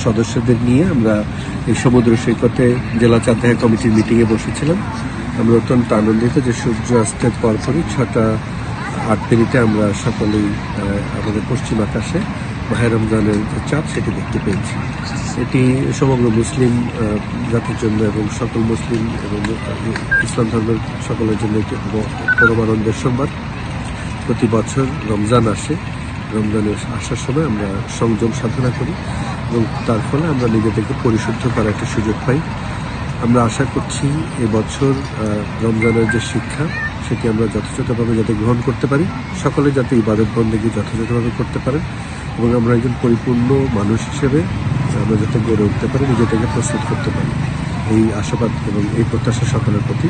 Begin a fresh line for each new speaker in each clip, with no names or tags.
সদস্যদের নিয়ে আমরা এই সমুদ্র সৈকতে জেলা চাঁদা কমিটির মিটিংয়ে বসেছিলাম। আমরা অত্যন্ত আনন্দিত যে সূর্যাস্তের পরপরই 6:08 আমরা সকলেই আমাদের পশ্চিম আকাশে মাহে রমজানের যে চাঁদ সেটি দেখতে পেয়েছি। এটি সমগ্র মুসলিম জাতির জন্য এবং সকল মুসলিম এবং ইসলাম ধর্মের সকলের জন্য একটি পরম আনন্দের সংবাদ। প্রতি বছর রমজান আসে, রমজানের আসার সময় আমরা সংযম সাধনা করি এবং তার ফলে আমরা নিজেদেরকে পরিশুদ্ধ করার একটা সুযোগ পাই। আমরা আশা করছি এবছর রমজানের যে শিক্ষা সেটি আমরা যথাযথভাবে যাতে গ্রহণ করতে পারি, সকলে যাতে ইবাদত বন্দেগী যথাযথভাবে করতে পারেন এবং আমরা একজন পরিপূর্ণ মানুষ হিসেবে আমরা যাতে গড়ে উঠতে পারি, নিজেদেরকে প্রস্তুত করতে পারি, এই আশাবাদ এবং এই প্রত্যাশা সকলের প্রতি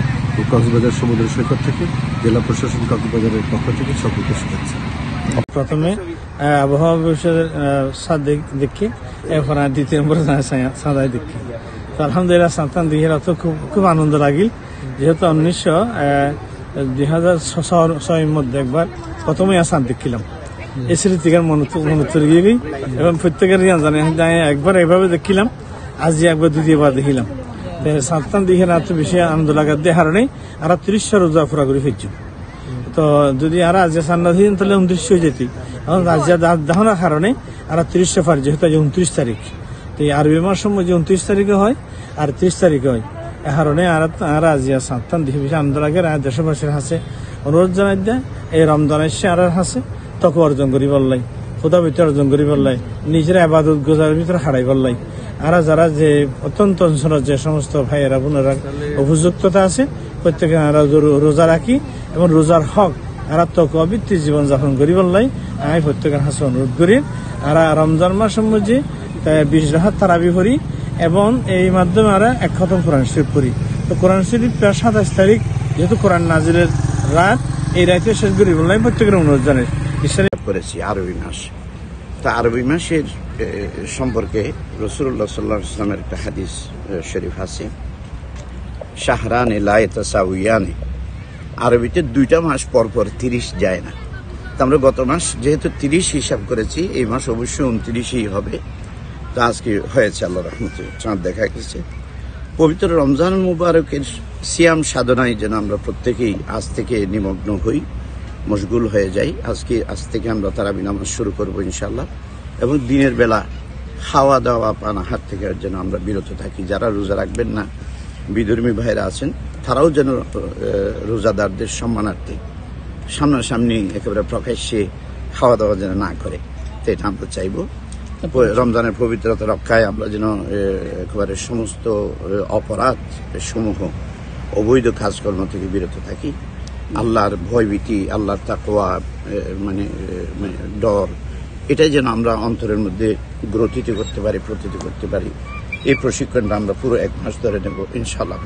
কক্সবাজার সমুদ্র সৈকত থেকে জেলা প্রশাসন কক্সবাজারের পক্ষ থেকে সকলকে শুভেচ্ছা।
প্রথমে আবহাওয়া বিষয়ের সাদ দেখি, এরপর দ্বিতীয় নম্বর সাদাই দেখি। তো আলহামদুলিল্লাহ সান্তান দিকে খুব আনন্দ লাগিল, যেহেতু 2006 মধ্যে একবার প্রথমে আসান দেখিলাম। এই স্মৃতিকার মনে গিয়ে এবং প্রত্যেকের জানে একবার এভাবে দেখিলাম, আজ একবার দ্বিতীয়বার দেখিলাম। সান্তান দিকে এত বেশি আনন্দ লাগার দেখার নেই, আর 30 রোজা পুরা করে ফেলছি। তো যদি আর আজ সান্না দিন তাহলে 29 হয়ে যেত, এখন রাজ্যা দেখানোর কারণে আর 30 পার, যেহেতু আজ 29 তারিখ। তো এই আরবি মাস সময় যে 29 তারিখে হয় আর 30 তারিখে হয়, এ কারণে আর আজ সান্তান দিকে বেশি আনন্দ লাগে। আর দেশবাসীর হাসে অনুরোধ জানাই দেয়, এই রমজান এসে আর হাসে তক অর্জন করি বললাই, খোদা ভিতরে অর্জন করি বললাই, নিজের আবাদত গোজারের ভিতরে হারাই বললাই। আর যারা যে অত্যন্ত অঞ্চলের যে সমস্ত ভাইয়েরা বোনেরা অভিযুক্ততা আছে, প্রত্যেকে আমরা রোজা রাখি এবং রোজার হক আর তকবৃত্তি জীবনযাপন করি বললাই আমি প্রত্যেকের হাসে অনুরোধ করি। আর রমজান মাস মধ্যে 20 রাকাত তারাবি করি এবং এই মাধ্যমে আমরা 1 খতম কোরআন শরীফ করি। তো কোরআন শরীফ 27 তারিখ যেহেতু কোরআন নাজিলের রাত, এই রাতে শেষ করি বললাই প্রত্যেকের অনুরোধ জানাই
করেছি। আরবি মাস, তা আরবি মাসের সম্পর্কে রাসূলুল্লাহ সাল্লাল্লাহু আলাইহি ওয়াসাল্লামের একটা হাদিস শরীফ আছে, শাহরানে লা ইয়াতাসাউয়ানে, আরবিতে 2টা মাস পর পর 30 যায় না। তো আমরা গত মাস যেহেতু 30 হিসাব করেছি, এই মাস অবশ্যই 29ই হবে। তো আজকে হয়েছে আল্লাহর রহমতে, চাঁদ দেখা গেছে। পবিত্র রমজান মুবারকের সিয়াম সাধনায় যেন আমরা প্রত্যেকেই আজ থেকে নিমগ্ন হই, মশগুল হয়ে যাই। আজ থেকে আমরা তারাবি নামাজ শুরু করবো ইনশাল্লাহ, এবং দিনের বেলা খাওয়া দাওয়া পানাহার থেকে যেন আমরা বিরত থাকি। যারা রোজা রাখবেন না, বিধর্মী ভাইরা আছেন, তারাও যেন রোজাদারদের সম্মানার্থে সামনাসামনি একেবারে প্রকাশ্যে খাওয়া দাওয়া যেন না করে, তো এটা আমরা চাইব। রমজানের পবিত্রতা রক্ষায় আমরা যেন একেবারে সমস্ত অপরাধ সমূহ, অবৈধ কাজকর্ম থেকে বিরত থাকি। আল্লাহর ভয়ভীতি, আল্লাহর তাকওয়া, মানে ডর, এটাই যেন আমরা অন্তরের মধ্যে গ্রথিত করতে পারি, প্রতীত করতে পারি। এই প্রশিক্ষণটা আমরা পুরো 1 মাস ধরে নেব ইনশাআল্লাহ।